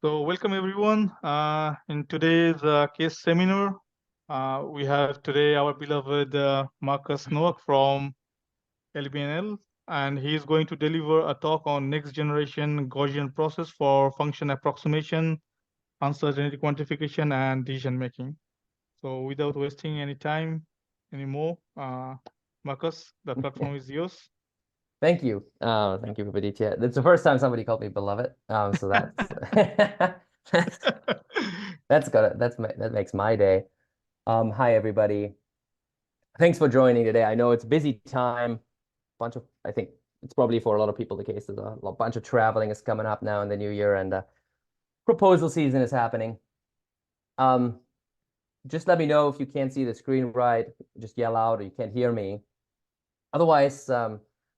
So welcome everyone. In today's case seminar, we have today our beloved Marcus Noack from LBNL, and he is going to deliver a talk on next generation Gaussian process for function approximation, uncertainty quantification, and decision making. So without wasting any time anymore, Marcus, the platform is yours. Thank you. Thank you, Viditya. It's the first time somebody called me beloved. So that's good. That makes my day. Hi everybody. Thanks for joining today. I know it's a busy time. I think it's probably for a lot of people the case. There's a bunch of traveling is coming up now in the new year, and proposal season is happening. Just let me know if you can't see the screen right. Just yell out, or you can't hear me. Otherwise,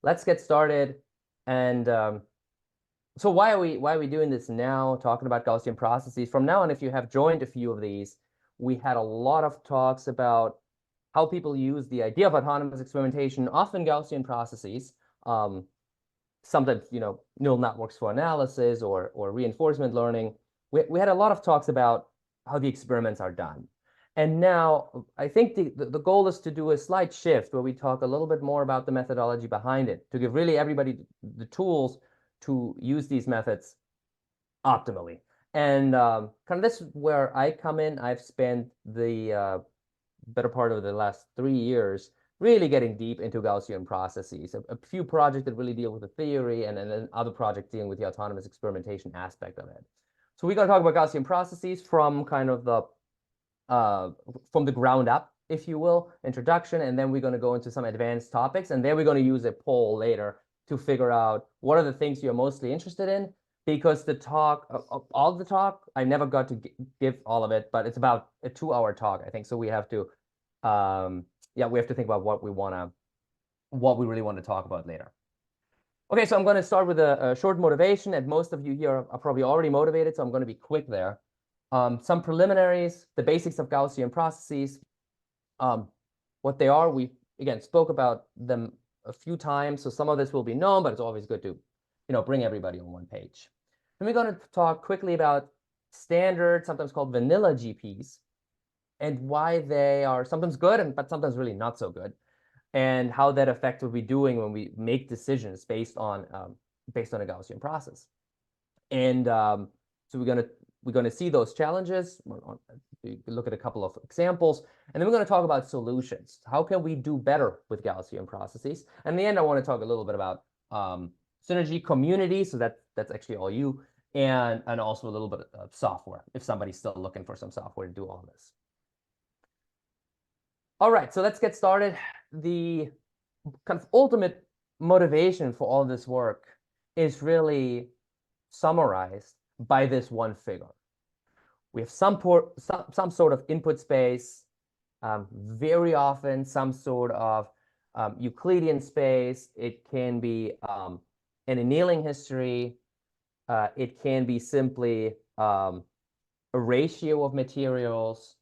let's get started. And so why are we doing this now, talking about Gaussian processes? From now on, if you have joined a few of these, we had a lot of talks about how people use the idea of autonomous experimentation, often Gaussian processes, sometimes neural networks for analysis or reinforcement learning. We had a lot of talks about how the experiments are done. And now I think the goal is to do a slight shift where we talk a little bit more about the methodology behind it, to give really everybody the tools to use these methods optimally. And kind of this is where I come in. I've spent the better part of the last 3 years really getting deep into Gaussian processes. A few projects that really deal with the theory, and then other projects dealing with the autonomous experimentation aspect of it. So we're going to talk about Gaussian processes from kind of from the ground up, if you will, introduction, and then we're going to go into some advanced topics, and then we're going to use a poll later to figure out what are the things you're mostly interested in, because the talk, all the talk, I never got to give all of it, but it's about a 2-hour talk, I think. So we have to, we have to think about what we really want to talk about later. Okay, so I'm going to start with a short motivation, and most of you here are probably already motivated, so I'm going to be quick there. Some preliminaries, the basics of Gaussian processes, what they are. We, again, spoke about them a few times, so some of this will be known, but it's always good to, bring everybody on one page. Then we're going to talk quickly about standard, sometimes called vanilla GPs, and why they are sometimes good, but sometimes really not so good, and how that affects what we're doing when we make decisions based on a Gaussian process. And so we're going to see those challenges. Look at a couple of examples, and then we're going to talk about solutions. How can we do better with Gaussian processes? And in the end, I want to talk a little bit about synergy community. So that's actually all you, and also a little bit of software, if somebody's still looking for some software to do all this. All right, so let's get started. The kind of ultimate motivation for all this work is really summarized by this one figure. We have some sort of input space, very often some sort of Euclidean space. It can be an annealing history. It can be simply a ratio of materials,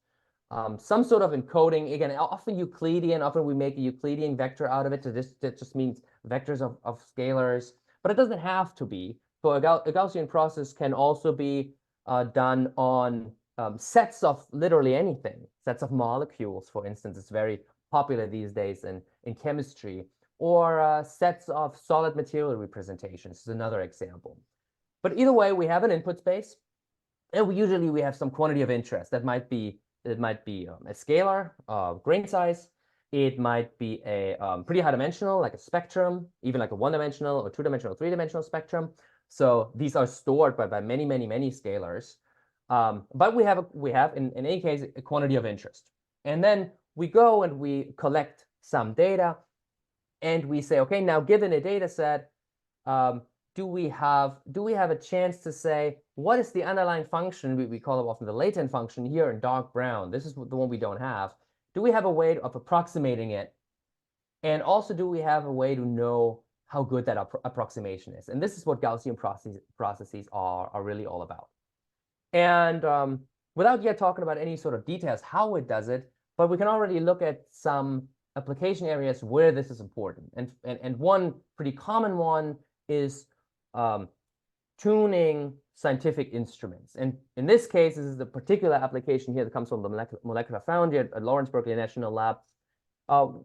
some sort of encoding. Again, often Euclidean. Often we make a Euclidean vector out of it. So that just means vectors of scalars, but it doesn't have to be. So a Gaussian process can also be done on sets of literally anything, sets of molecules, for instance. It's very popular these days in chemistry, or sets of solid material representations is another example. But either way, we have an input space, and usually we have some quantity of interest. That might be a scalar, grain size. It might be a pretty high dimensional, like a spectrum, even like a 1-dimensional or 2-dimensional, 3-dimensional spectrum. So these are stored by many scalars. But we have in any case a quantity of interest. And then we go and we collect some data, and we say, okay, now given a data set, do we have a chance to say what is the underlying function? We call it often the latent function here in dark brown. This is the one we don't have. Do we have a way of approximating it? And also, do we have a way to know how good that approximation is? And this is what Gaussian processes are really all about. And without yet talking about any sort of details how it does it, but we can already look at some application areas where this is important. And one pretty common one is tuning scientific instruments. And in this case, this is a particular application here that comes from the Molecular Foundry at Lawrence Berkeley National Lab.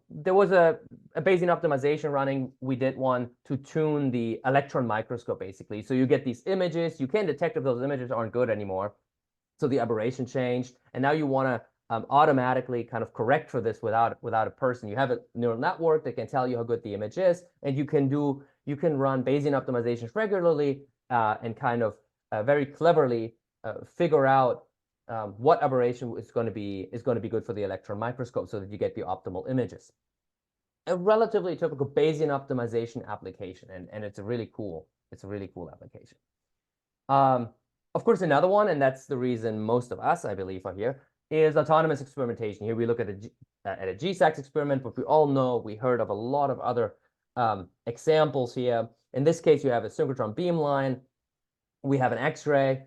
There was a Bayesian optimization running. We did one to tune the electron microscope, basically. So you get these images. You can detect if those images aren't good anymore. So the aberration changed. And now you want to automatically kind of correct for this without a person. You have a neural network that can tell you how good the image is. And you can run Bayesian optimizations regularly and kind of very cleverly figure out what aberration is going to be good for the electron microscope so that you get the optimal images. A relatively typical Bayesian optimization application, and it's a really cool application. Of course, another one, and that's the reason most of us, I believe, are here, is autonomous experimentation. Here we look at a GSAX experiment, but we all know, we heard of a lot of other examples here. In this case, you have a synchrotron beamline. We have an X-ray.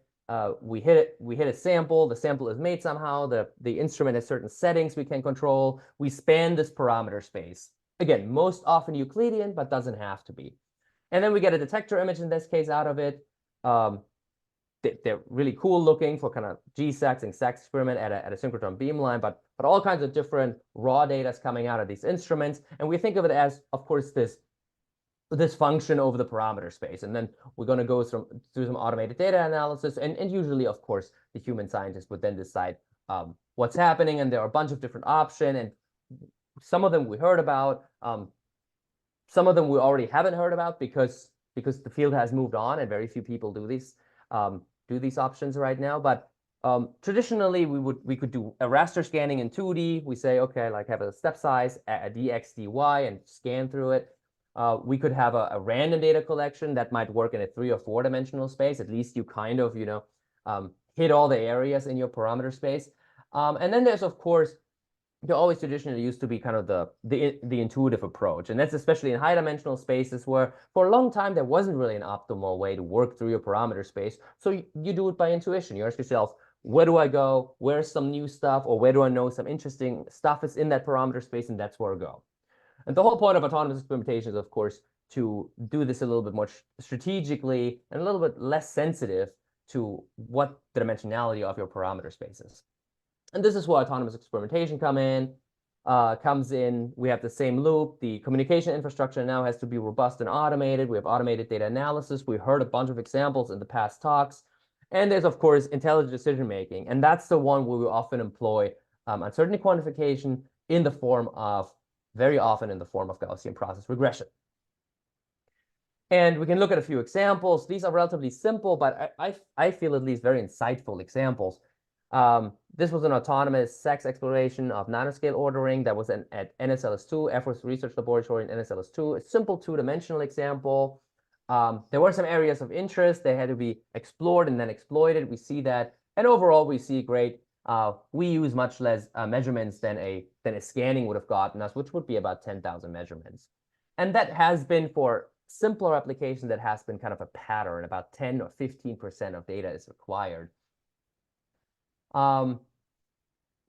We hit a sample. The sample is made somehow. The instrument has certain settings we can control. We span this parameter space. Again, most often Euclidean, but doesn't have to be. And then we get a detector image in this case out of it. They're really cool looking for kind of GSAX and SAX experiment at a synchrotron beamline, but all kinds of different raw data is coming out of these instruments. And we think of it as, of course, this function over the parameter space. And then we're going to go through some automated data analysis. And usually, of course, the human scientist would then decide what's happening. And there are a bunch of different options. And some of them we heard about. Some of them we already haven't heard about because the field has moved on and very few people do these options right now. But traditionally, we could do a raster scanning in 2D. We say, okay, like have a step size, a dx, dy, and scan through it. We could have a random data collection that might work in a 3 or 4 dimensional space. At least you kind of, hit all the areas in your parameter space. And then there's, of course, there always traditionally used to be kind of the intuitive approach. And that's especially in high dimensional spaces where for a long time, there wasn't really an optimal way to work through your parameter space. So you do it by intuition. You ask yourself, where do I go? Where's some new stuff? Or where do I know some interesting stuff is in that parameter space? And that's where I go. And the whole point of autonomous experimentation is, of course, to do this a little bit more strategically and a little bit less sensitive to what the dimensionality of your parameter space is. And this is where autonomous experimentation comes in. We have the same loop. The communication infrastructure now has to be robust and automated. We have automated data analysis. We heard a bunch of examples in the past talks. And there's, of course, intelligent decision-making. And that's the one where we often employ uncertainty quantification very often in the form of Gaussian process regression. And we can look at a few examples. These are relatively simple, but I feel at least very insightful examples. This was an autonomous sex exploration of nanoscale ordering that was at NSLS2, Air Force Research Laboratory in NSLS2, a simple 2-dimensional example. There were some areas of interest. They had to be explored and then exploited. We see that. And overall, we see great. We use much less measurements than a scanning would have gotten us, which would be about 10,000 measurements. And that has been for simpler applications, that has been kind of a pattern. About 10 or 15% of data is required.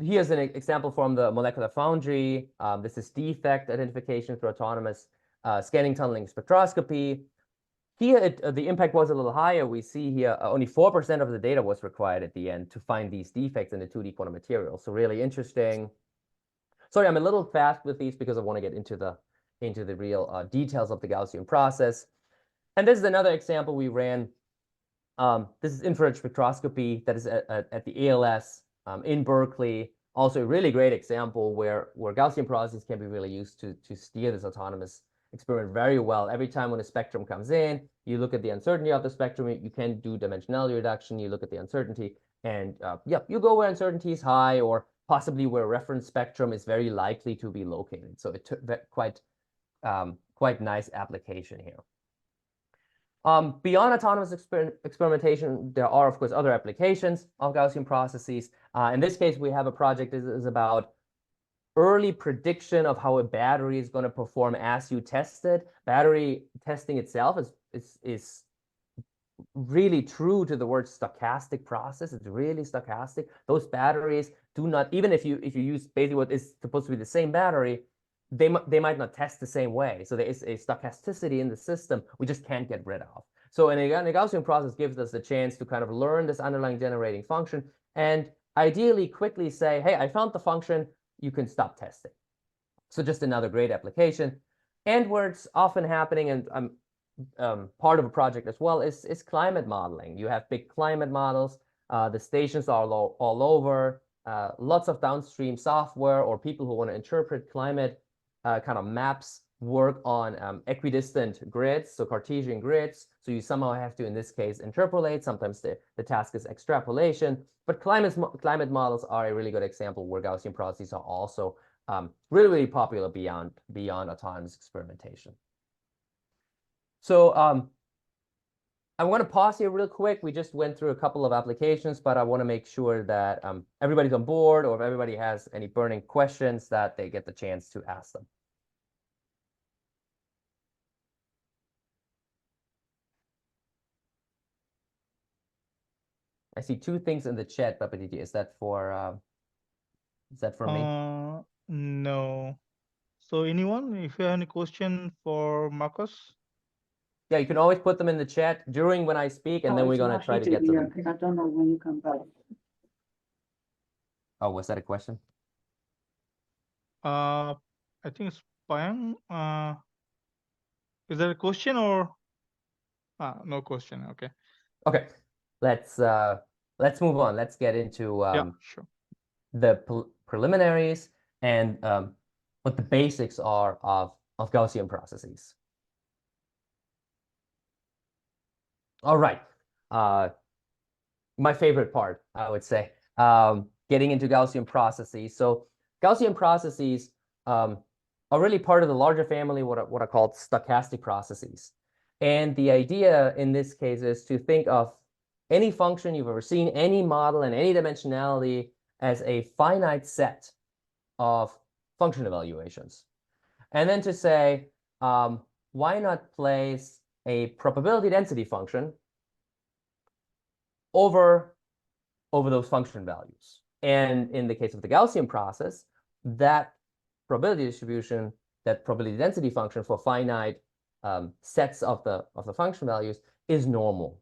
Here's an example from the Molecular Foundry. This is defect identification through autonomous scanning tunneling spectroscopy. Here, the impact was a little higher. We see here only 4% of the data was required at the end to find these defects in the 2D quantum material. So really interesting. Sorry, I'm a little fast with these because I want to get into the real details of the Gaussian process. And this is another example we ran. This is infrared spectroscopy that is at the ALS in Berkeley. Also a really great example where Gaussian processes can be really used to steer this autonomous experiment very well. Every time when a spectrum comes in, you look at the uncertainty of the spectrum. You can do dimensionality reduction. You look at the uncertainty, and you go where uncertainty is high, or possibly where reference spectrum is very likely to be located. So it took quite nice application here. Beyond autonomous experimentation, there are, of course, other applications of Gaussian processes. In this case, we have a project that is about early prediction of how a battery is going to perform as you test it. Battery testing itself is really true to the word stochastic process. It's really stochastic. Those batteries do not, even if you use basically what is supposed to be the same battery, they might not test the same way. So there is a stochasticity in the system we just can't get rid of. So a Gaussian process gives us the chance to kind of learn this underlying generating function and ideally quickly say, hey, I found the function, you can stop testing. So just another great application. And where it's often happening, and I'm part of a project as well, is climate modeling. You have big climate models. The stations are all over. Lots of downstream software or people who want to interpret climate kind of maps work on equidistant grids, so Cartesian grids. So you somehow have to, in this case, interpolate. Sometimes the task is extrapolation. But climate models are a really good example where Gaussian processes are also really, really popular beyond autonomous experimentation. So I want to pause here real quick. We just went through a couple of applications, but I want to make sure that everybody's on board, or if everybody has any burning questions, that they get the chance to ask them. I see two things in the chat, Babaditi. Is that for me? No. So anyone, if you have any question for Marcus? Yeah, you can always put them in the chat during when I speak, and then we're going to try to get to them. I don't know when you come back. Oh, was that a question? I think it's Payang. Is there a question or? No question. Okay. Okay, let's move on. Let's get into Yeah, sure. the preliminaries and what the basics are of Gaussian processes. All right, my favorite part, I would say, getting into Gaussian processes. So Gaussian processes are really part of the larger family, what are called stochastic processes. And the idea in this case is to think of any function you've ever seen, any model and any dimensionality as a finite set of function evaluations. And then to say, why not place a probability density function over those function values? And in the case of the Gaussian process, that probability distribution, that probability density function for finite sets of the function values is normal.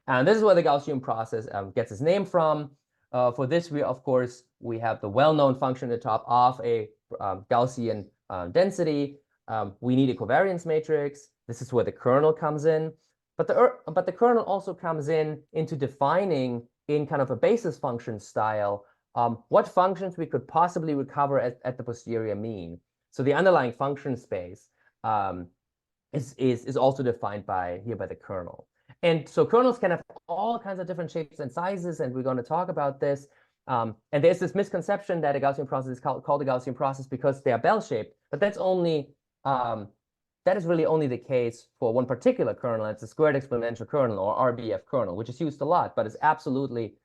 And this is where the Gaussian process gets its name from. For this, of course, we have the well-known function at the top of a Gaussian density. We need a covariance matrix. This is where the kernel comes in. But the kernel also comes into defining in kind of a basis function style what functions we could possibly recover at the posterior mean. So the underlying function space is also defined by the kernel. And so kernels can have all kinds of different shapes and sizes, and we're going to talk about this. And there's this misconception that a Gaussian process is called a Gaussian process because they are bell-shaped, but that's only that is really only the case for one particular kernel. It's a squared exponential kernel, or RBF kernel, which is used a lot, but it's absolutely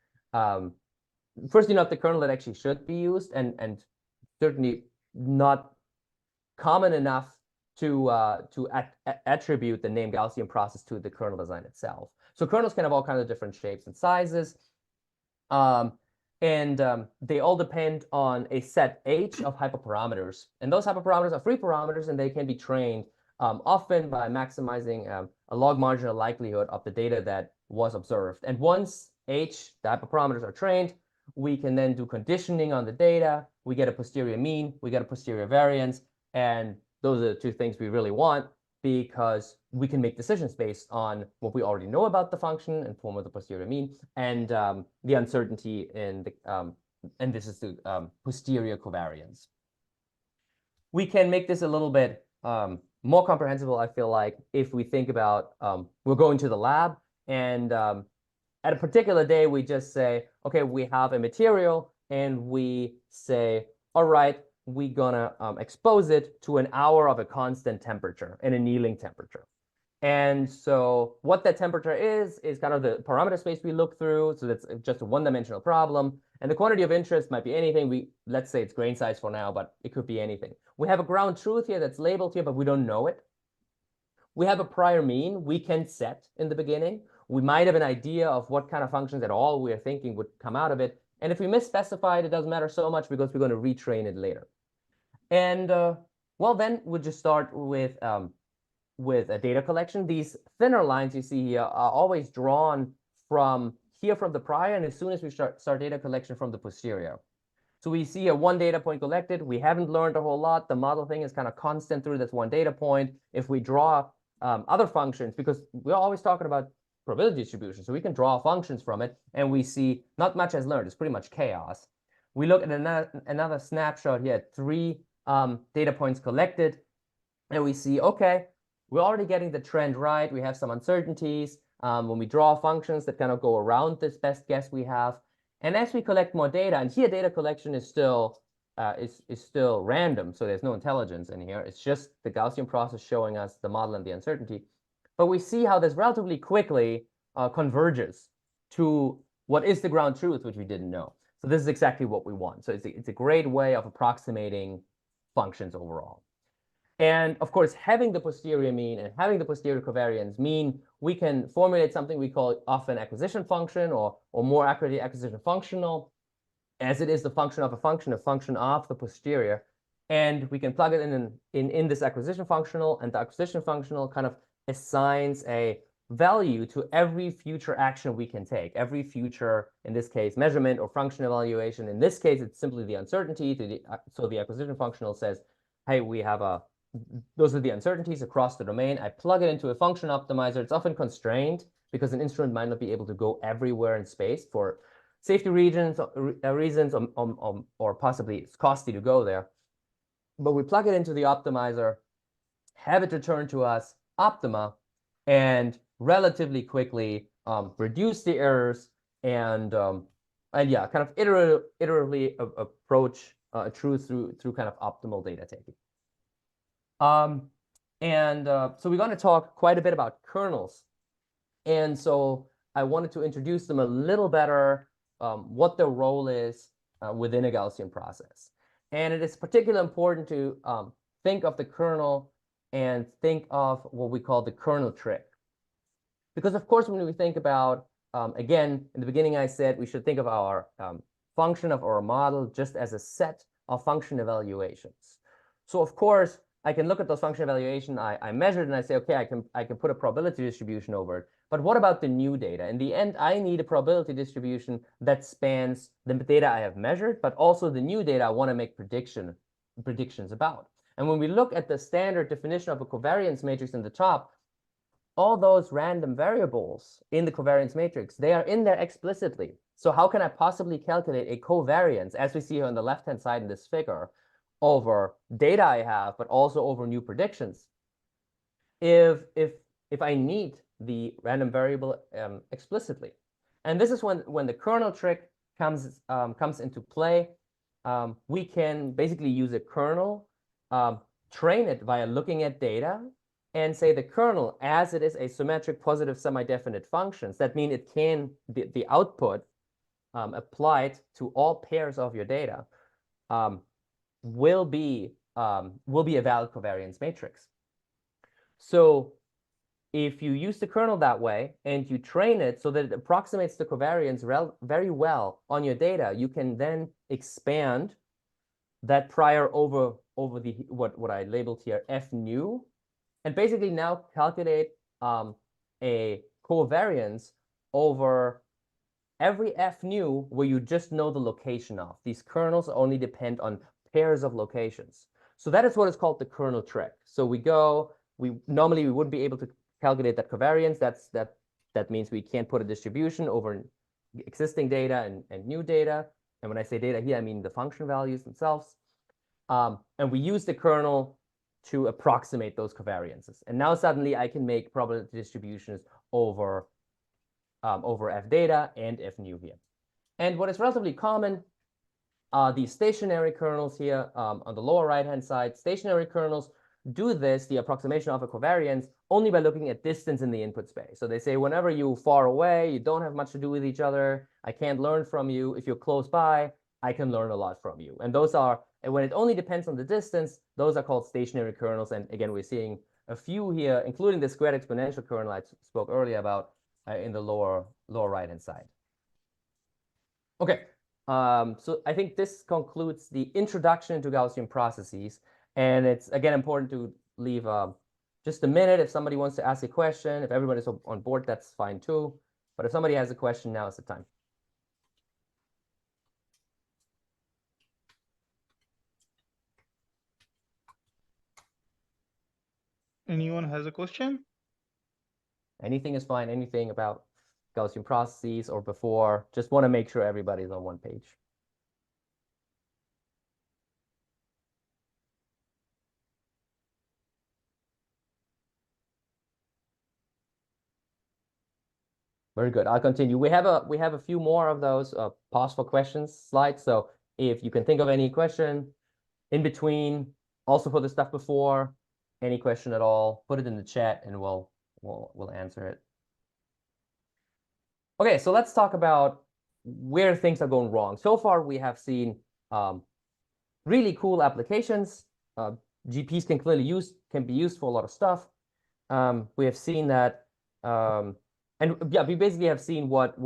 firstly not the kernel that actually should be used, and certainly not common enough to attribute the name Gaussian process to the kernel design itself. So kernels can have all kinds of different shapes and sizes. They all depend on a set H of hyperparameters. And those hyperparameters are free parameters, and they can be trained often by maximizing a log marginal likelihood of the data that was observed. And once H, the hyperparameters, are trained, we can then do conditioning on the data. We get a posterior mean, we get a posterior variance, and those are the two things we really want, because we can make decisions based on what we already know about the function in form of the posterior mean, and the uncertainty in the and this is the posterior covariance. We can make this a little bit more comprehensible, I feel like, if we think about we're going to the lab, and at a particular day we just say, okay, we have a material, and we say, all right, we're gonna expose it to an hour of a constant temperature, an annealing temperature. And so what that temperature is kind of the parameter space we look through. So that's just a one-dimensional problem. And the quantity of interest might be anything. Let's say it's grain size for now, but it could be anything. We have a ground truth here that's labeled here, but we don't know it. We have a prior mean we can set in the beginning. We might have an idea of what kind of functions at all we're thinking would come out of it. And if we misspecify it, it doesn't matter so much because we're going to retrain it later. And well, then we'll just start with with a data collection. These thinner lines you see here are always drawn from here from the prior, and as soon as we start data collection from the posterior. So we see a one data point collected. We haven't learned a whole lot. The model thing is kind of constant through this one data point. If we draw other functions, because we're always talking about probability distribution, so we can draw functions from it, and we see not much has learned. It's pretty much chaos. We look at another snapshot here, 3 data points collected, and we see, okay, we're already getting the trend right. We have some uncertainties when we draw functions that kind of go around this best guess we have. And as we collect more data, and here data collection is still random, so there's no intelligence in here. It's just the Gaussian process showing us the model and the uncertainty. But we see how this relatively quickly converges to what is the ground truth, which we didn't know. So this is exactly what we want. So it's a great way of approximating functions overall. And of course, having the posterior mean and having the posterior covariance mean we can formulate something we call often acquisition function, or more accurately acquisition functional, as it is the function of a function of the posterior. And we can plug it in this acquisition functional, and the acquisition functional kind of assigns a value to every future action we can take, every future, in this case, measurement or function evaluation. In this case, it's simply the uncertainty. So the acquisition functional says, hey, we have those are the uncertainties across the domain. I plug it into a function optimizer. It's often constrained because an instrument might not be able to go everywhere in space for safety reasons, or possibly it's costly to go there. But we plug it into the optimizer, have it return to us optima, and relatively quickly reduce the errors, and yeah, kind of iteratively approach truth through kind of optimal data taking. So we're going to talk quite a bit about kernels. And so I wanted to introduce them a little better, what their role is within a Gaussian process. And it is particularly important to think of the kernel and think of what we call the kernel trick. Because of course, when we think about, again, in the beginning I said we should think of our function of our model just as a set of function evaluations. So of course, I can look at those function evaluation I measured, and I say, okay, I can put a probability distribution over it. But what about the new data? In the end, I need a probability distribution that spans the data I have measured, but also the new data I want to make predictions about. And when we look at the standard definition of a covariance matrix in the top, all those random variables in the covariance matrix, they are in there explicitly. So how can I possibly calculate a covariance, as we see here on the left-hand side in this figure, over data I have, but also over new predictions, if I need the random variable explicitly? And this is when the kernel trick comes into play. We can basically use a kernel, train it via looking at data, and say the kernel, as it is a symmetric positive semi-definite functions, that means it can the output applied to all pairs of your data will be a valid covariance matrix. So if you use the kernel that way and you train it so that it approximates the covariance very well on your data, you can then expand that prior over the what I labeled here f nu, and basically now calculate a covariance over every f nu where you just know the location of. These kernels only depend on pairs of locations. So that is what is called the kernel trick. So normally we wouldn't be able to calculate that covariance. That means we can't put a distribution over existing data and new data. And when I say data here, I mean the function values themselves. And we use the kernel to approximate those covariances. And now suddenly I can make probability distributions over f data and f nu here. And what is relatively common, these stationary kernels here on the lower right-hand side, stationary kernels do this, the approximation of a covariance, only by looking at distance in the input space. So they say, whenever you're far away, you don't have much to do with each other, I can't learn from you. If you're close by, I can learn a lot from you. And those are, and when it only depends on the distance, those are called stationary kernels. And again, we're seeing a few here, including the squared exponential kernel I spoke earlier about in the lower right-hand side. Okay, so I think this concludes the introduction to Gaussian processes. And it's, again, important to leave just a minute if somebody wants to ask a question. If everybody's on board, that's fine too. But if somebody has a question, now is the time. Anyone has a question? Anything is fine. Anything about Gaussian processes or before. Just want to make sure everybody's on one page. Very good. I'll continue. We have a few more of those pause for questions slides. So if you can think of any question in between, also for the stuff before, any question at all, put it in the chat and we'll answer it. Okay, so let's talk about where things are going wrong. So far, we have seen really cool applications. GPs can be used for a lot of stuff. We have seen that. And yeah, we basically have seen what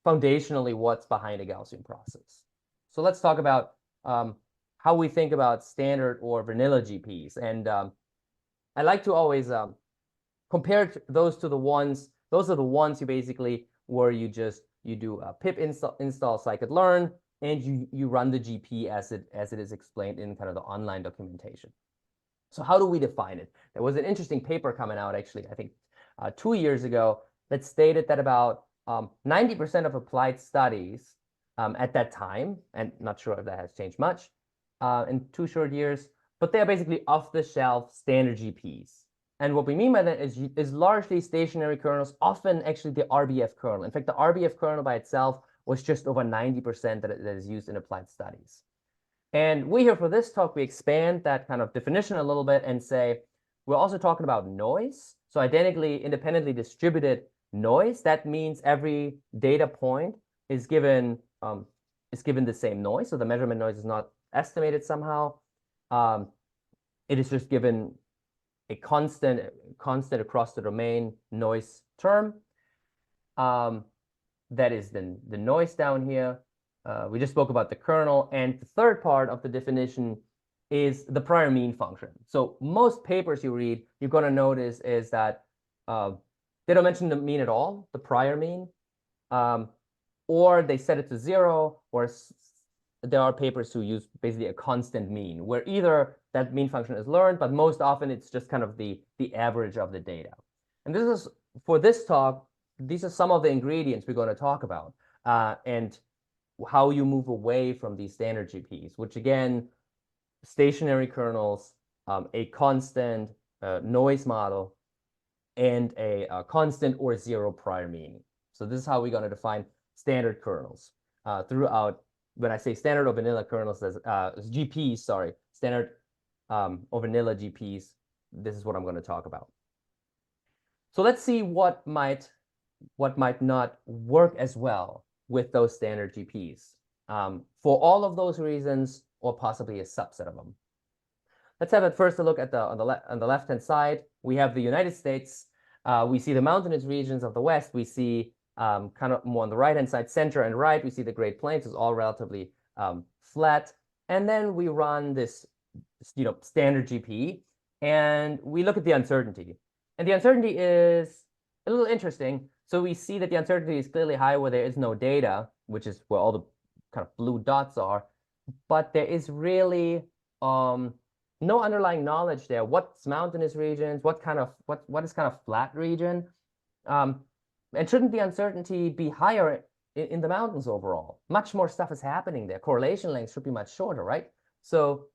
foundationally what's behind a Gaussian process. So let's talk about how we think about standard or vanilla GPs. And I like to always compare those to the ones. Those are the ones you basically where you do a pip install scikit-learn and you run the GP as it is explained in kind of the online documentation. So how do we define it? There was an interesting paper coming out actually, I think 2 years ago, that stated that about 90% of applied studies at that time, and not sure if that has changed much in 2 short years, but they are basically off-the-shelf standard GPs. And what we mean by that is largely stationary kernels, often actually the RBF kernel. In fact, the RBF kernel by itself was just over 90% that is used in applied studies. And we here for this talk, we expand that kind of definition a little bit and say, we're also talking about noise. So identically, independently distributed noise. That means every data point is given the same noise. So the measurement noise is not estimated somehow. It is just given a constant across the domain noise term. That is the noise down here. We just spoke about the kernel. And the third part of the definition is the prior mean function. So most papers you read, you're going to notice is that they don't mention the mean at all, the prior mean, or they set it to 0, or there are papers who use basically a constant mean, where either that mean function is learned, but most often it's just kind of the average of the data. And this is, for this talk, these are some of the ingredients we're going to talk about, and how you move away from these standard GPs, which again, stationary kernels, a constant noise model, and a constant or 0 prior mean. So this is how we're going to define standard kernels throughout. When I say standard or vanilla kernels, GPs, sorry, standard or vanilla GPs, this is what I'm going to talk about. So let's see what might not work as well with those standard GPs for all of those reasons, or possibly a subset of them. Let's have at first a look at on the left-hand side. We have the United States. We see the mountainous regions of the West. We see kind of more on the right-hand side, center and right. We see the Great Plains is all relatively flat. And then we run this, standard GP, and we look at the uncertainty. And the uncertainty is a little interesting. So we see that the uncertainty is clearly high where there is no data, which is where all the kind of blue dots are. But there is really no underlying knowledge there. What's mountainous regions? What is kind of flat region? And shouldn't the uncertainty be higher in the mountains overall? Much more stuff is happening there. Correlation lengths should be much shorter, right? So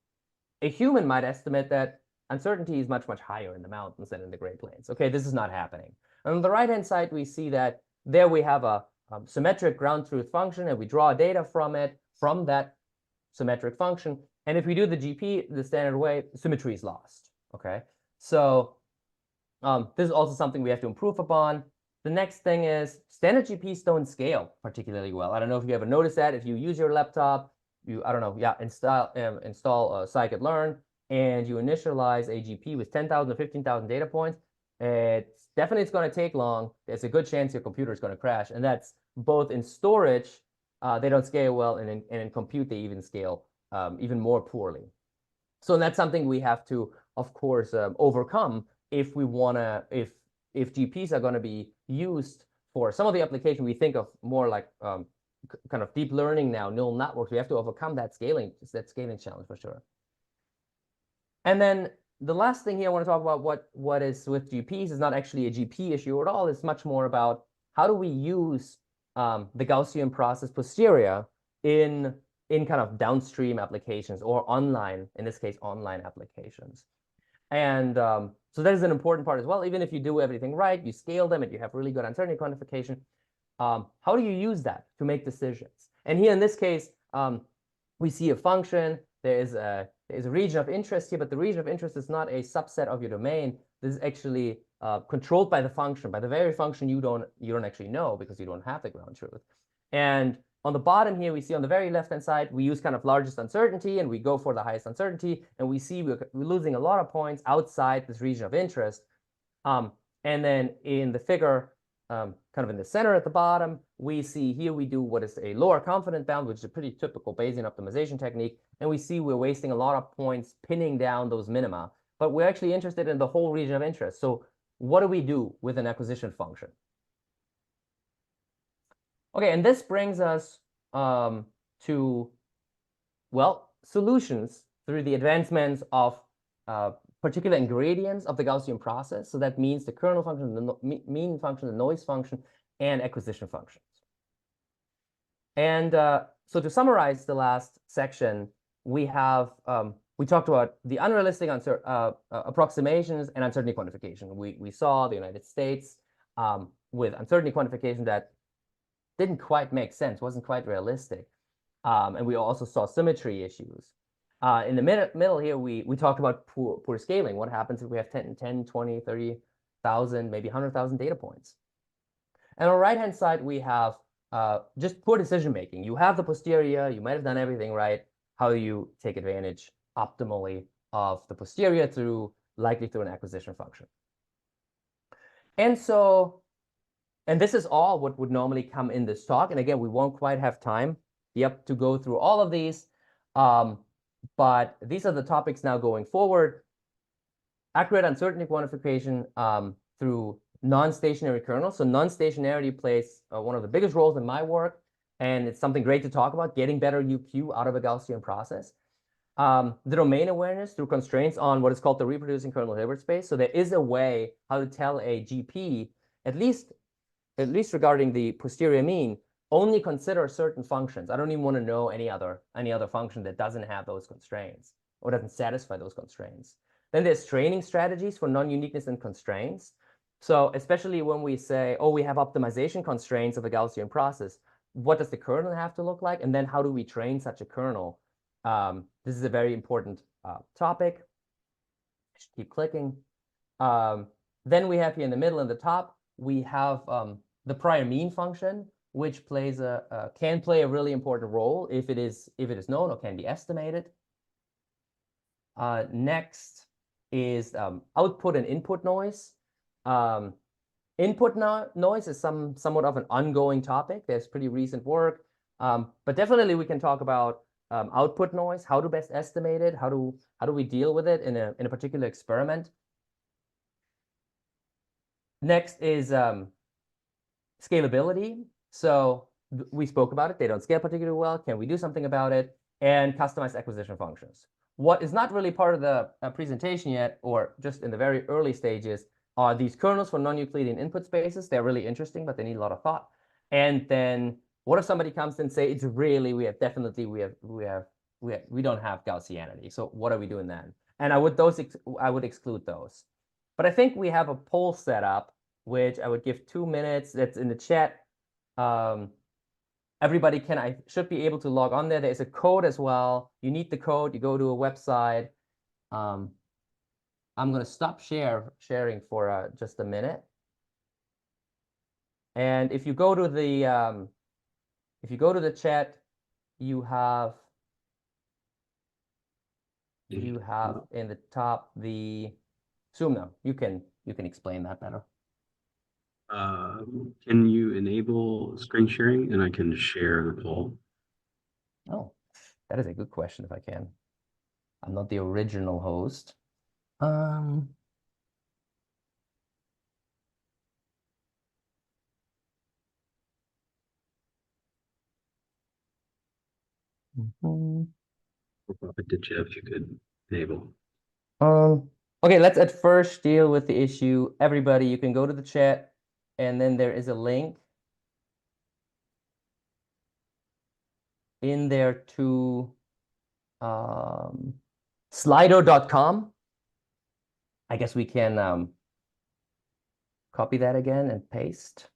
a human might estimate that uncertainty is much, much higher in the mountains than in the Great Plains. Okay, this is not happening. And on the right-hand side, we see that there we have a symmetric ground truth function, and we draw data from it, from that symmetric function. And if we do the GP the standard way, symmetry is lost. Okay, so this is also something we have to improve upon. The next thing is standard GPs don't scale particularly well. I don't know if you ever noticed that. If you use your laptop, install scikit-learn, and you initialize a GP with 10,000 to 15,000 data points, it's going to take long. There's a good chance your computer is going to crash, and that's both in storage, they don't scale well, and in compute they even scale even more poorly. So that's something we have to, of course, overcome if we want to, if GPs are going to be used for some of the application we think of more like kind of deep learning now, neural networks, we have to overcome that scaling challenge for sure. And then the last thing here I want to talk about what is with GPs is not actually a GP issue at all. It's much more about how do we use the Gaussian process posterior in kind of downstream applications or online, in this case, online applications. And so that is an important part as well. Even if you do everything right, you scale them and you have really good uncertainty quantification, how do you use that to make decisions? And here in this case, we see a function. There is a region of interest here, but the region of interest is not a subset of your domain. This is actually controlled by the function, by the very function you don't actually know because you don't have the ground truth. And on the bottom here, we see on the very left-hand side, we use kind of largest uncertainty, and we go for the highest uncertainty, and we see we're losing a lot of points outside this region of interest. And then in the figure, kind of in the center at the bottom, we see here we do what is a lower confidence bound, which is a pretty typical Bayesian optimization technique, and we see we're wasting a lot of points pinning down those minima. But we're actually interested in the whole region of interest. So what do we do with an acquisition function? Okay, and this brings us to, well, solutions through the advancements of particular ingredients of the Gaussian process. So that means the kernel function, the mean function, the noise function, and acquisition functions. And so to summarize the last section, we have we talked about the unrealistic approximations and uncertainty quantification. We saw the United States with uncertainty quantification that didn't quite make sense, wasn't quite realistic. And we also saw symmetry issues. In the middle here, we talked about poor scaling. What happens if we have 10, 20, 30,000, maybe 100,000 data points? And on the right-hand side, we have just poor decision-making. You have the posterior, you might have done everything right. How do you take advantage optimally of the posterior likely through an acquisition function? And so, and this is all what would normally come in this talk. And again, we won't quite have time to go through all of these. But these are the topics now going forward. Accurate uncertainty quantification through non-stationary kernels. So non-stationarity plays one of the biggest roles in my work. And it's something great to talk about, getting better UQ out of a Gaussian process. The domain awareness through constraints on what is called the reproducing kernel Hilbert space. So there is a way how to tell a GP, at least regarding the posterior mean, only consider certain functions. I don't even want to know any other function that doesn't have those constraints or doesn't satisfy those constraints. Then there's training strategies for non-uniqueness and constraints. So especially when we say, oh, we have optimization constraints of a Gaussian process, what does the kernel have to look like? And then how do we train such a kernel? This is a very important topic. I should keep clicking. Then we have here in the middle and the top, we have the prior mean function, which can play a really important role if it is known or can be estimated. Next is output and input noise. Input noise is somewhat of an ongoing topic. There's pretty recent work, but definitely we can talk about output noise, how to best estimate it, how do we deal with it in a particular experiment. Next is scalability. So we spoke about it. They don't scale particularly well. Can we do something about it? And customized acquisition functions. What is not really part of the presentation yet, or just in the very early stages, are these kernels for non-Euclidean input spaces. They're really interesting, but they need a lot of thought. And then what if somebody comes and say, it's really, we don't have Gaussianity. So what are we doing then? And I would exclude those. But I think we have a poll set up, which I would give 2 minutes. That's in the chat. Everybody should be able to log on there. There's a code as well. You need the code. You go to a website. I'm going to stop sharing for just a minute. And if you go to the chat, you have in the top the Zoom now. You can explain that better. Can you enable screen sharing and I can share the poll? Oh, that is a good question if I can. I'm not the original host. Mhm. Did you, if you could enable? Okay, let's at first deal with the issue. Everybody, you can go to the chat, and then there is a link in there to slido.com. I guess we can copy that again and paste.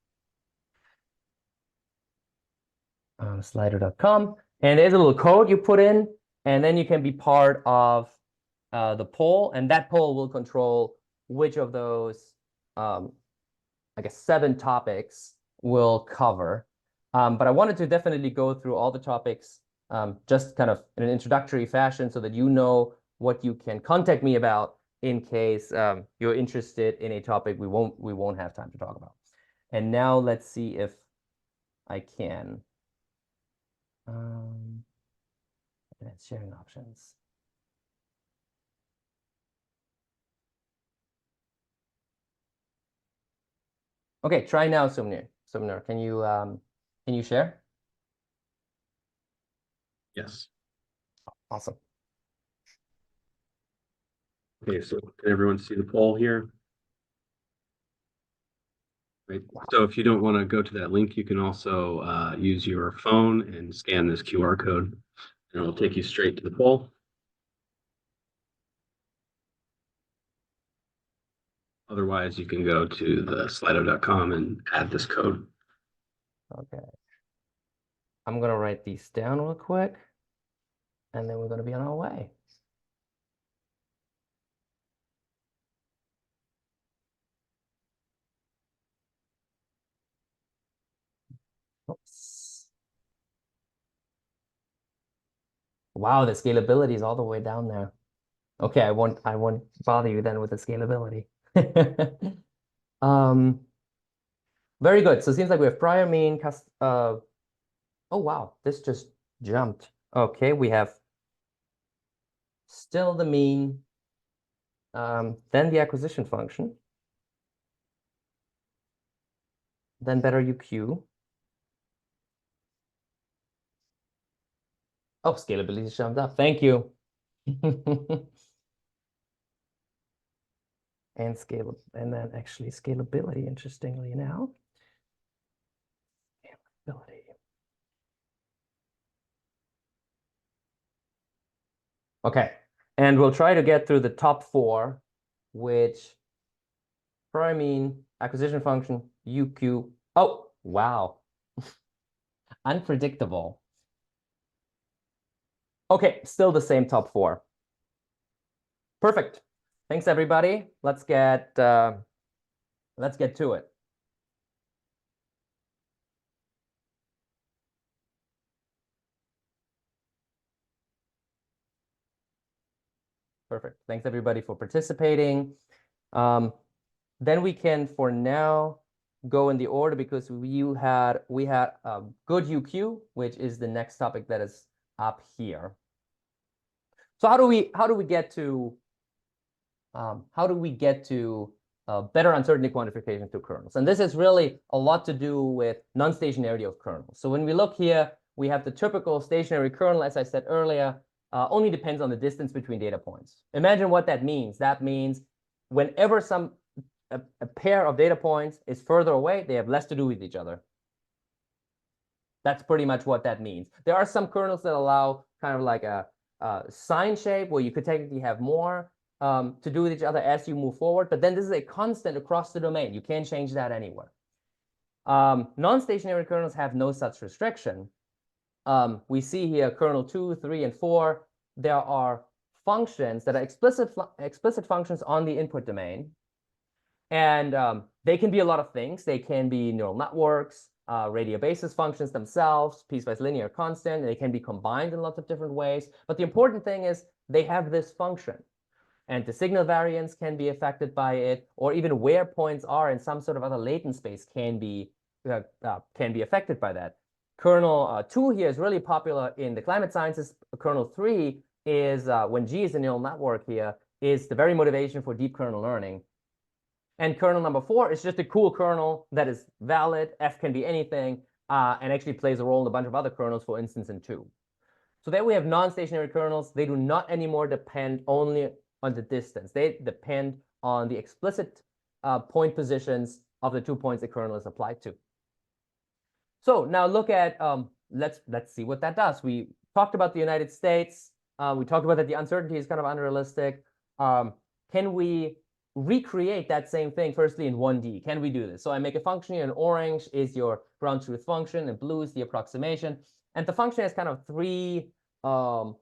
Slido.com. And there's a little code you put in, and then you can be part of the poll, and that poll will control which of those, I guess, 7 topics we'll cover. But I wanted to definitely go through all the topics just kind of in an introductory fashion so that you know what you can contact me about in case you're interested in a topic we won't have time to talk about. And now let's see if I can. Advanced sharing options. Okay, try now, Sumner. Can you share? Yes. Awesome. Okay, so can everyone see the poll here? Right. So if you don't want to go to that link, you can also use your phone and scan this QR code, and it'll take you straight to the poll. Otherwise, you can go to the slido.com and add this code. Okay. I'm gonna write these down real quick, and then we're gonna be on our way. Oops. Wow, the scalability is all the way down there. Okay, I won't bother you then with the scalability. Very good. So it seems like we have prior mean, oh wow, this just jumped. Okay, we have still the mean, then the acquisition function, then better UQ. Oh, scalability jumped up. Thank you. And scale, and then actually scalability, interestingly now. Scalability. Okay, and we'll try to get through the top 4, which prior mean, acquisition function, UQ. Oh, wow. Unpredictable. Okay, still the same top 4. Perfect. Thanks, everybody. Let's get to it. Perfect. Thanks, everybody, for participating. Then we can, for now, go in the order because we had good UQ, which is the next topic that is up here. So how do we get to better uncertainty quantification to kernels? And this has really a lot to do with non-stationarity of kernels. So when we look here, we have the typical stationary kernel, as I said earlier, only depends on the distance between data points. Imagine what that means. That means whenever a pair of data points is further away, they have less to do with each other. That's pretty much what that means. There are some kernels that allow kind of like a sine shape where you could technically have more to do with each other as you move forward, but then this is a constant across the domain. You can't change that anywhere. Non-stationary kernels have no such restriction. We see here kernel 2, 3, and 4. There are functions that are explicit functions on the input domain. And they can be a lot of things. They can be neural networks, radial basis functions themselves, piecewise linear constant. They can be combined in lots of different ways. But the important thing is they have this function. And the signal variance can be affected by it, or even where points are in some sort of other latent space can be affected by that. Kernel 2 here is really popular in the climate sciences. Kernel 3 is, when G is a neural network here, is the very motivation for deep kernel learning. And kernel number 4 is just a cool kernel that is valid. F can be anything, and actually plays a role in a bunch of other kernels, for instance, in 2. So there we have non-stationary kernels. They do not anymore depend only on the distance. They depend on the explicit point positions of the 2 points the kernel is applied to. So now look at, let's see what that does. We talked about the United States. We talked about that the uncertainty is kind of unrealistic. Can we recreate that same thing firstly in 1D? Can we do this? So I make a function here, and orange is your ground truth function, and blue is the approximation. And the function has kind of three, kind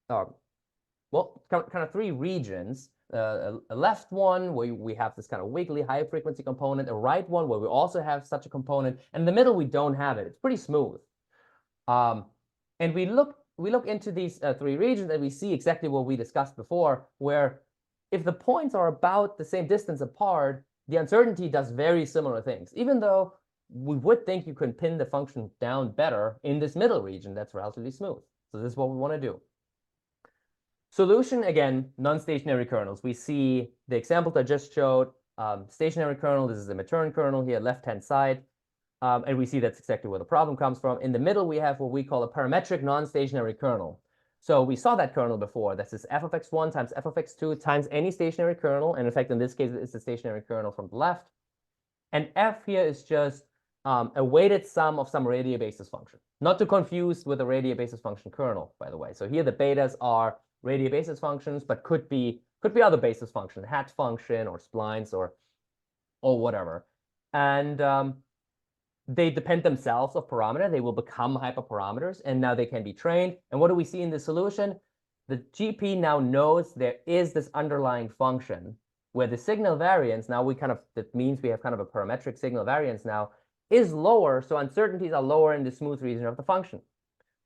of three regions. A left one where we have this kind of wiggly high frequency component, a right one where we also have such a component, and in the middle we don't have it. It's pretty smooth. And we look into these three regions, and we see exactly what we discussed before, where if the points are about the same distance apart, the uncertainty does very similar things, even though we would think you can pin the function down better in this middle region that's relatively smooth. So this is what we want to do. Solution, again, non-stationary kernels. We see the examples I just showed. Stationary kernel, this is a matern kernel here, left-hand side. And we see that's exactly where the problem comes from. In the middle, we have what we call a parametric non-stationary kernel. So we saw that kernel before. This is f of x1 times f of x2 times any stationary kernel. And in fact, in this case, it's the stationary kernel from the left. And f here is just a weighted sum of some radial basis function. Not to confuse with the radial basis function kernel, by the way. So here the betas are radial basis functions, but could be other basis function, hat function or splines or whatever. And they depend themselves of parameter. They will become hyperparameters, and now they can be trained. And what do we see in the solution? The GP now knows there is this underlying function where the signal variance, now that means we have kind of a parametric signal variance now, is lower, so uncertainties are lower in the smooth region of the function.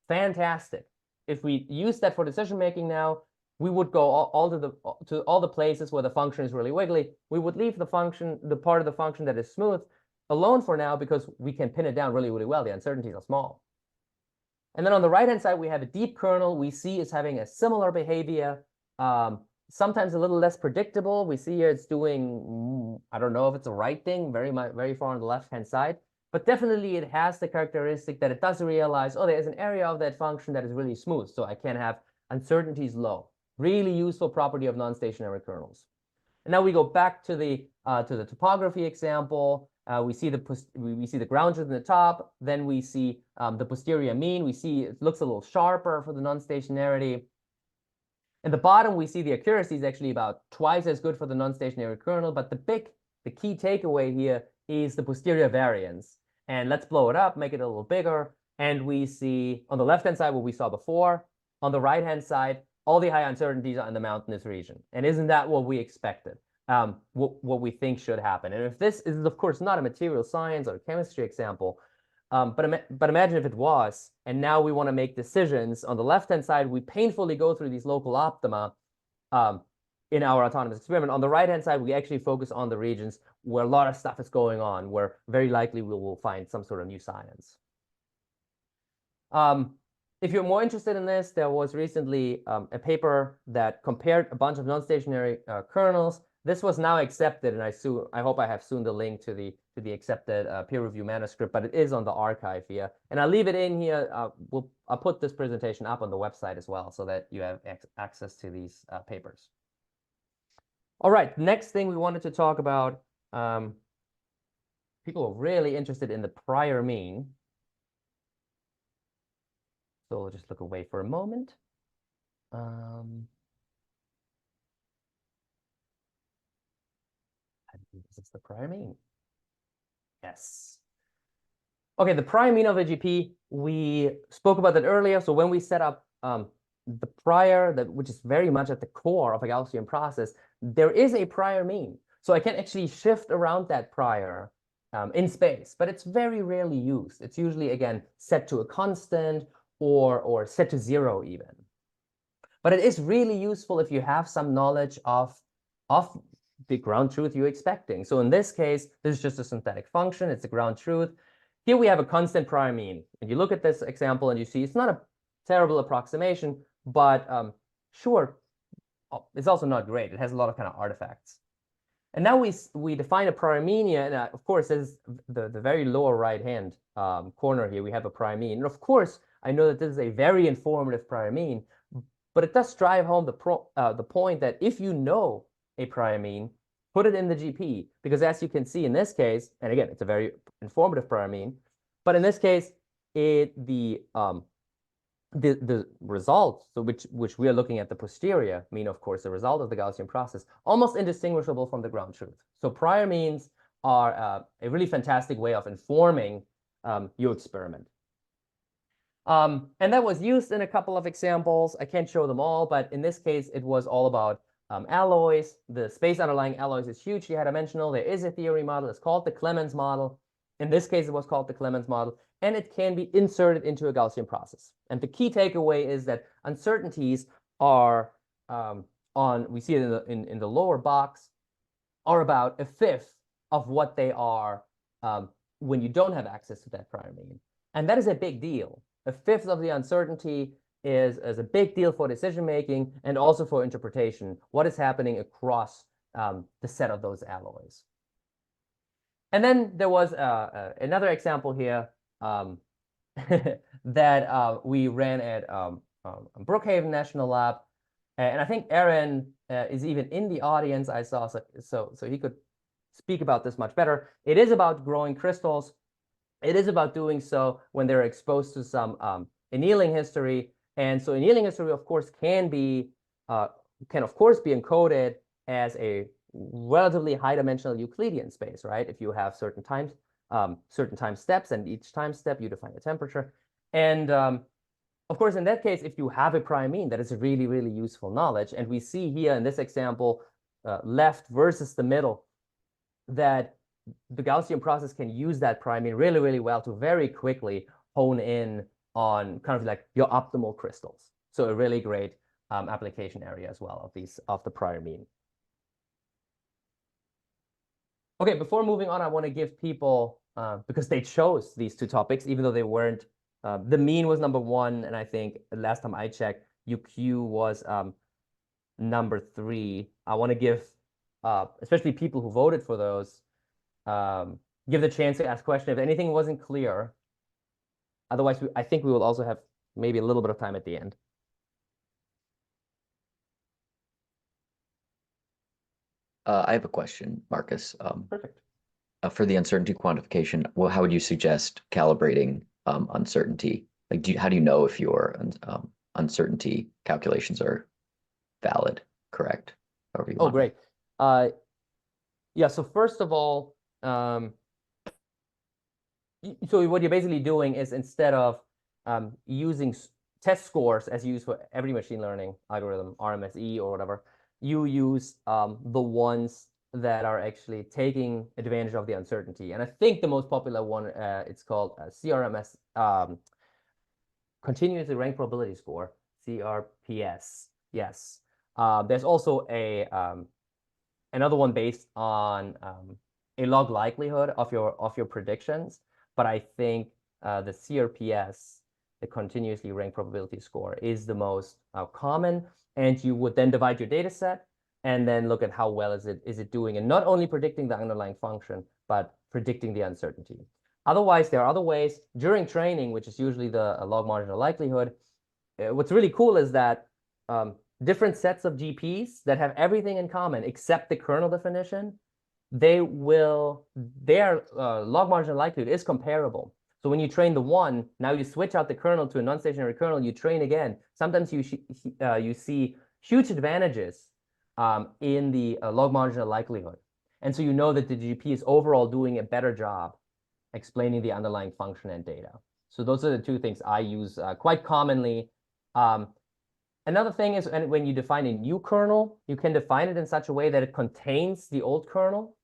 Fantastic. If we use that for decision making now, we would go all to all the places where the function is really wiggly. We would leave the part of the function that is smooth alone for now, because we can pin it down really, really well. The uncertainties are small. And then on the right-hand side, we have a deep kernel we see is having a similar behavior, sometimes a little less predictable. We see here it's doing, I don't know if it's the right thing, very far on the left-hand side, but definitely it has the characteristic that it does realize, oh, there's an area of that function that is really smooth, so I can have uncertainties low. Really useful property of non-stationary kernels. And now we go back to the topography example. We see the ground truth in the top. Then we see the posterior mean. We see it looks a little sharper for the non-stationarity. In the bottom, we see the accuracy is actually about twice as good for the non-stationary kernel. But the key takeaway here is the posterior variance. And let's blow it up, make it a little bigger. And we see on the left-hand side what we saw before. On the right-hand side, all the high uncertainties are in the mountainous region. And isn't that what we expected? What we think should happen? And if this is, of course, not a material science or chemistry example, but imagine if it was, and now we want to make decisions. On the left-hand side, we painfully go through these local optima in our autonomous experiment. On the right-hand side, we actually focus on the regions where a lot of stuff is going on, where very likely we will find some sort of new science. If you're more interested in this, there was recently a paper that compared a bunch of non-stationary kernels. This was now accepted, and I hope I have soon the link to the accepted peer review manuscript, but it is on the archive here. And I'll leave it in here. I'll put this presentation up on the website as well so that you have access to these papers. All right, next thing we wanted to talk about, people are really interested in the prior mean. So we'll just look away for a moment. This is the prior mean. Yes. Okay, the prior mean of the GP, we spoke about that earlier. So when we set up the prior, which is very much at the core of a Gaussian process, there is a prior mean. So I can actually shift around that prior in space, but it's very rarely used. It's usually, again, set to a constant or set to 0 even. But it is really useful if you have some knowledge of the ground truth you're expecting. So in this case, this is just a synthetic function. It's a ground truth. Here we have a constant prior mean. And you look at this example and you see it's not a terrible approximation, but sure, it's also not great. It has a lot of kind of artifacts. And now we define a prior mean here. And of course, this is the very lower right-hand corner here. We have a prior mean. And of course, I know that this is a very informative prior mean, but it does drive home the point that if you know a prior mean, put it in the GP, because as you can see in this case, and again, it's a very informative prior mean, but in this case, the result, so which we are looking at the posterior mean, of course, the result of the Gaussian process, almost indistinguishable from the ground truth. So prior means are a really fantastic way of informing your experiment. And that was used in a couple of examples. I can't show them all, but in this case, it was all about alloys. The space underlying alloys is hugely high-dimensional. There is a theory model. It's called the Clemens model. In this case, it was called the Clemens model, and it can be inserted into a Gaussian process. And the key takeaway is that uncertainties are we see it in the lower box, are about a fifth of what they are when you don't have access to that prior mean. And that is a big deal. A fifth of the uncertainty is a big deal for decision-making and also for interpretation. What is happening across the set of those alloys? And then there was another example here that we ran at Brookhaven National Lab. And I think Aaron is even in the audience, I saw, so he could speak about this much better. It is about growing crystals. It is about doing so when they're exposed to some annealing history. And so annealing history, of course, can of course be encoded as a relatively high-dimensional Euclidean space, right? If you have certain time steps, and each time step you define a temperature. And of course, in that case, if you have a prime mean, that is really, really useful knowledge. And we see here in this example, left versus the middle, that the Gaussian process can use that prime mean really, really well to very quickly hone in on kind of like your optimal crystals. So a really great application area as well of the prior mean. Okay, before moving on, I want to give people, because they chose these two topics, even though they weren't, the mean was number 1, and I think last time I checked, UQ was number 3. I want to give, especially people who voted for those, give the chance to ask questions if anything wasn't clear. Otherwise, I think we will also have maybe a little bit of time at the end. I have a question, Marcus. Perfect. For the uncertainty quantification, well, how would you suggest calibrating uncertainty? Like, how do you know if your uncertainty calculations are valid, correct? However you want. Great. Yeah, so first of all, so what you're basically doing is, instead of using test scores as used for every machine learning algorithm, RMSE or whatever, you use the ones that are actually taking advantage of the uncertainty. And I think the most popular one, it's called CRMS, Continuously Ranked Probability Score, CRPS. Yes. There's also another one based on a log likelihood of your predictions, but I think the CRPS, the Continuously Ranked Probability Score, is the most common. And you would then divide your data set and then look at how well is it doing, and not only predicting the underlying function, but predicting the uncertainty. Otherwise, there are other ways during training, which is usually the log marginal likelihood. What's really cool is that different sets of GPs that have everything in common except the kernel definition, their log marginal likelihood is comparable. So when you train the one, now you switch out the kernel to a non-stationary kernel, you train again. Sometimes you see huge advantages in the log marginal likelihood. And so you know that the GP is overall doing a better job explaining the underlying function and data. So those are the two things I use quite commonly. Another thing is, and when you define a new kernel, you can define it in such a way that it contains the old kernel,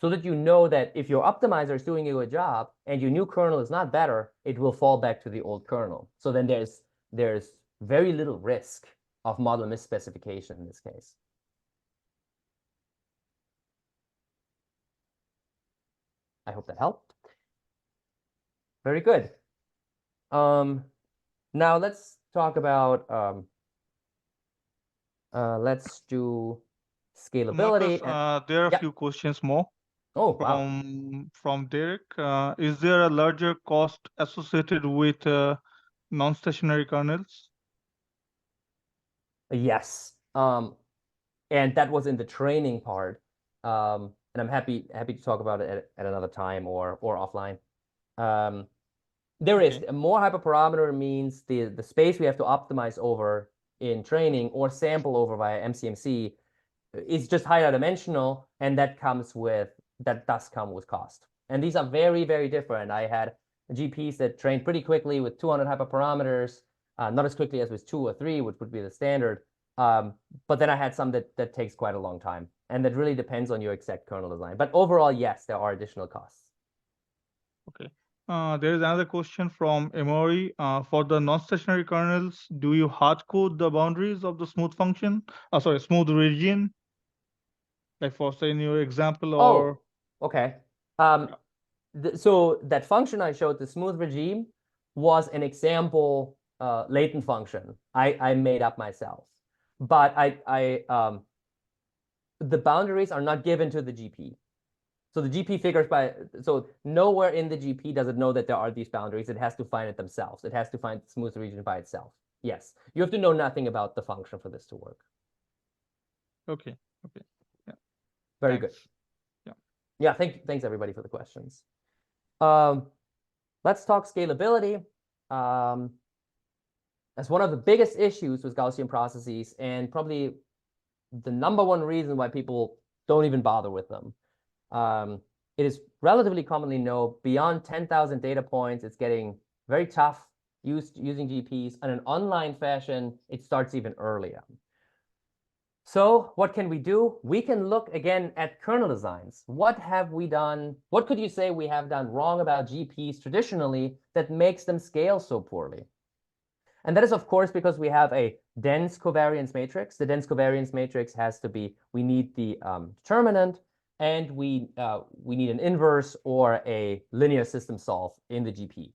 so that you know that if your optimizer is doing a good job and your new kernel is not better, it will fall back to the old kernel. So then there's very little risk of model misspecification in this case. I hope that helped. Very good. Now let's talk about, let's do scalability. Marcus, there are a few questions more. Oh, wow. From Derek. Is there a larger cost associated with non-stationary kernels? Yes. And that was in the training part. And I'm happy to talk about it at another time or offline. There is more hyperparameter means the space we have to optimize over in training or sample over via MCMC is just higher dimensional, and that does come with cost. And these are very, very different. I had GPs that trained pretty quickly with 200 hyperparameters, not as quickly as with 2 or 3, which would be the standard. But then I had some that takes quite a long time, and that really depends on your exact kernel design. But overall, yes, there are additional costs. Okay. There is another question from Emory. For the non-stationary kernels, do you hard code the boundaries of the smooth function? Sorry, smooth region, like for say in your example, or okay. So that function I showed, the smooth regime, was an example latent function I made up myself. But the boundaries are not given to the GP. So the GP figures so nowhere in the GP does it know that there are these boundaries. It has to find it themselves. It has to find the smooth region by itself. Yes, you have to know nothing about the function for this to work. Okay. Yeah. Very Thanks. good. Yeah. Thanks everybody for the questions. Let's talk scalability. That's one of the biggest issues with Gaussian processes, and probably the #1 reason why people don't even bother with them. It is relatively commonly known beyond 10,000 data points, it's getting very tough using GPs. In an online fashion, it starts even earlier. So what can we do? We can look again at kernel designs. What have we done? What could you say we have done wrong about GPs traditionally that makes them scale so poorly? And that is, of course, because we have a dense covariance matrix. The dense covariance matrix has to be, we need the determinant, and we need an inverse or a linear system solve in the GP.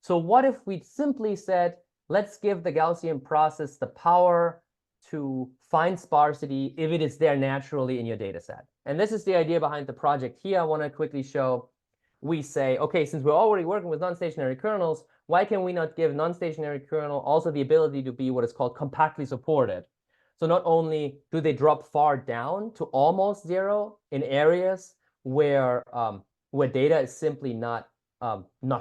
So what if we simply said, let's give the Gaussian process the power to find sparsity if it is there naturally in your data set? And this is the idea behind the project here. I want to quickly show. We say, okay, since we're already working with non-stationary kernels, why can we not give non-stationary kernel also the ability to be what is called compactly supported? So not only do they drop far down to almost 0 in areas where data is simply not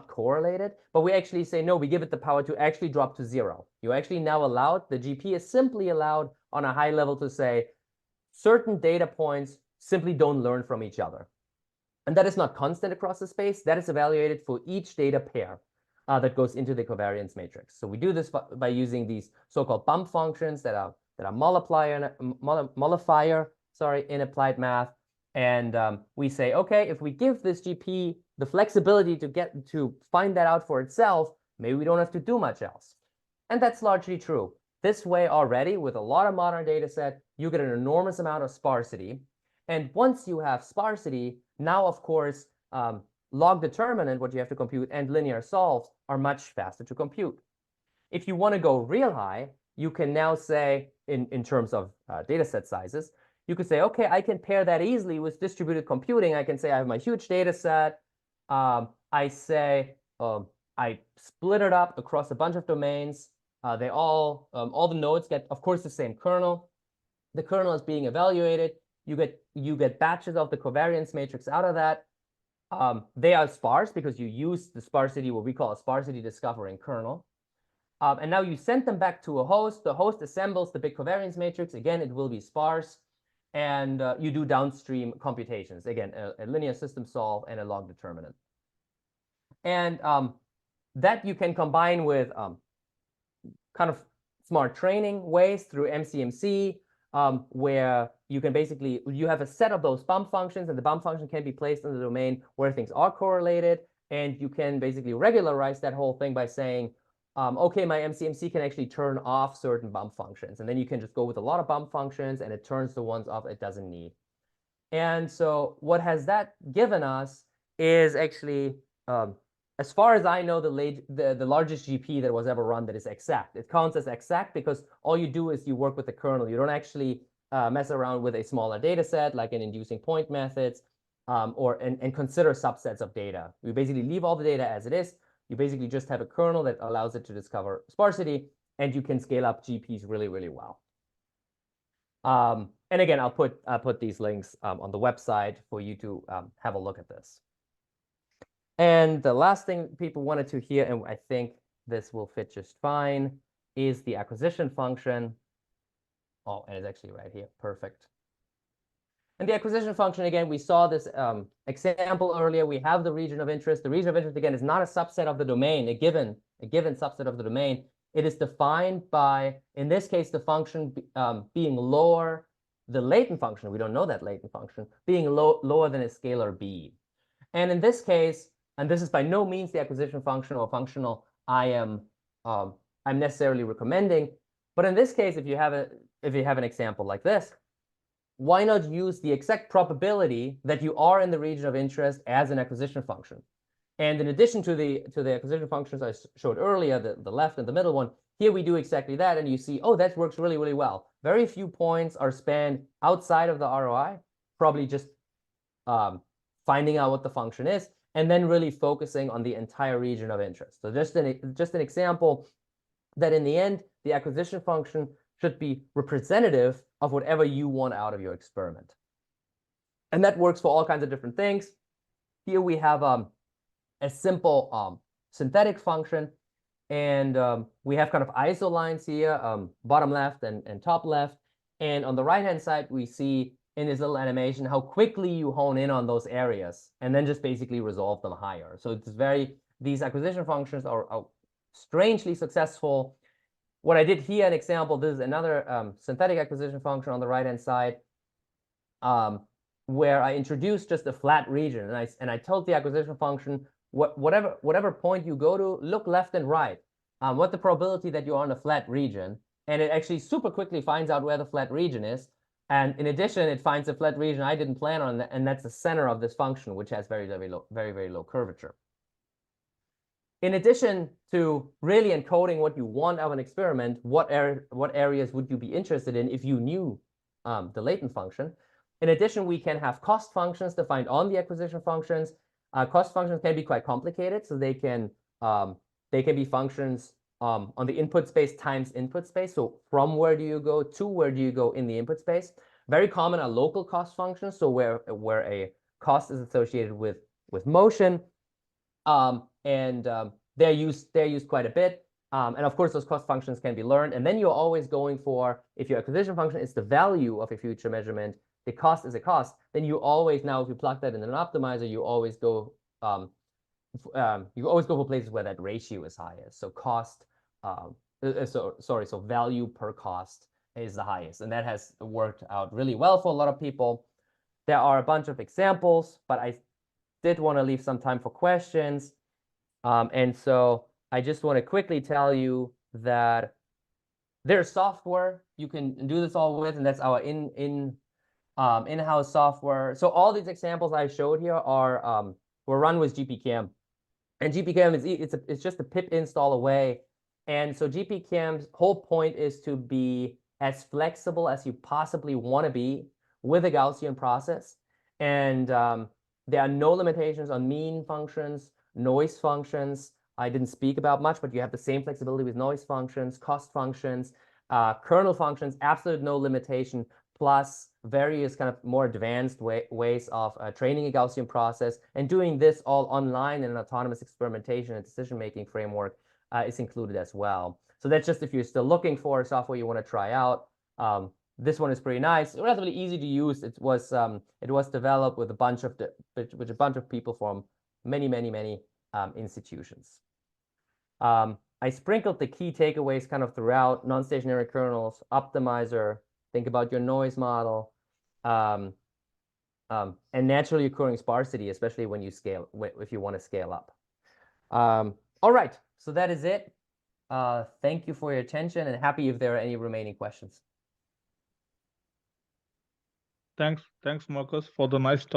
correlated, but we actually say, no, we give it the power to actually drop to 0. You actually now allowed, the GP is simply allowed on a high level to say certain data points simply don't learn from each other. And that is not constant across the space. That is evaluated for each data pair that goes into the covariance matrix. So we do this by using these so-called bump functions that are multiplier in applied math. And we say, okay, if we give this GP the flexibility to find that out for itself, maybe we don't have to do much else. And that's largely true. This way already, with a lot of modern data set, you get an enormous amount of sparsity. And once you have sparsity, now, of course, log determinant, what you have to compute, and linear solves are much faster to compute. If you want to go real high, you can now say, in terms of data set sizes, you could say, okay, I can pair that easily with distributed computing. I can say I have my huge data set. I say I split it up across a bunch of domains. They all the nodes get, of course, the same kernel. The kernel is being evaluated. You get batches of the covariance matrix out of that. They are sparse because you use the sparsity, what we call a sparsity discovering kernel. And now you send them back to a host. The host assembles the big covariance matrix. Again, it will be sparse. And you do downstream computations. Again, a linear system solve and a log determinant. And that you can combine with kind of smart training ways through MCMC, where you can basically, you have a set of those bump functions, and the bump function can be placed in the domain where things are correlated. And you can basically regularize that whole thing by saying, okay, my MCMC can actually turn off certain bump functions. And then you can just go with a lot of bump functions, and it turns the ones off it doesn't need. And so what has that given us is actually, as far as I know, the largest GP that was ever run that is exact. It counts as exact because all you do is you work with the kernel. You don't actually mess around with a smaller data set like in inducing point methods and consider subsets of data. We basically leave all the data as it is. You basically just have a kernel that allows it to discover sparsity, and you can scale up GPs really, really well. And again, I'll put these links on the website for you to have a look at this. And the last thing people wanted to hear, and I think this will fit just fine, is the acquisition function. Oh, and it's actually right here. Perfect. And the acquisition function, again, we saw this example earlier. We have the region of interest. The region of interest, again, is not a subset of the domain, a given subset of the domain. It is defined by, in this case, the function being lower, the latent function, we don't know that latent function, being lower than a scalar b. And in this case, and this is by no means the acquisition function or functional I'm necessarily recommending, but in this case, if you have an example like this, why not use the exact probability that you are in the region of interest as an acquisition function? And in addition to the acquisition functions I showed earlier, the left and the middle one, here we do exactly that, and you see, oh, that works really, really well. Very few points are spanned outside of the ROI, probably just finding out what the function is, and then really focusing on the entire region of interest. So just an example that in the end, the acquisition function should be representative of whatever you want out of your experiment. And that works for all kinds of different things. Here we have a simple synthetic function, and we have kind of isolines here, bottom left and top left. And on the right-hand side, we see in this little animation how quickly you hone in on those areas and then just basically resolve them higher. So it's these acquisition functions are strangely successful. What I did here, an example, this is another synthetic acquisition function on the right-hand side, where I introduced just a flat region, and I told the acquisition function, whatever point you go to, look left and right, what the probability that you're on a flat region, and it actually super quickly finds out where the flat region is, and in addition, it finds a flat region I didn't plan on, and that's the center of this function, which has very, very low curvature. In addition to really encoding what you want out of an experiment, what areas would you be interested in if you knew the latent function? In addition, we can have cost functions defined on the acquisition functions. Cost functions can be quite complicated, so they can be functions on the input space times input space. So from where do you go to where do you go in the input space? Very common are local cost functions, so where a cost is associated with motion. They're used quite a bit. And of course, those cost functions can be learned. And then you're always going for, if your acquisition function is the value of a future measurement, the cost is a cost, then you always, now if you plug that in an optimizer, you always go for places where that ratio is highest. So so value per cost is the highest. And that has worked out really well for a lot of people. There are a bunch of examples, but I did want to leave some time for questions. And so I just want to quickly tell you that there's software you can do this all with, and that's our in-house software. So all these examples I showed here were run with GPCam, and GPCam it's just a pip install away. And so GPCam's whole point is to be as flexible as you possibly want to be with a Gaussian process. And there are no limitations on mean functions, noise functions. I didn't speak about much, but you have the same flexibility with noise functions, cost functions, kernel functions, absolute no limitation, plus various kind of more advanced ways of training a Gaussian process. And doing this all online in an autonomous experimentation and decision-making framework is included as well. So that's just if you're still looking for software you want to try out. This one is pretty nice, relatively easy to use. It was developed with a bunch of people from many institutions. I sprinkled the key takeaways kind of throughout: non-stationary kernels, optimizer, think about your noise model, and naturally occurring sparsity, especially when you scale, if you want to scale up. All right, so that is it. Thank you for your attention, and happy if there are any remaining questions. Thanks, Marcus, for the nice talk.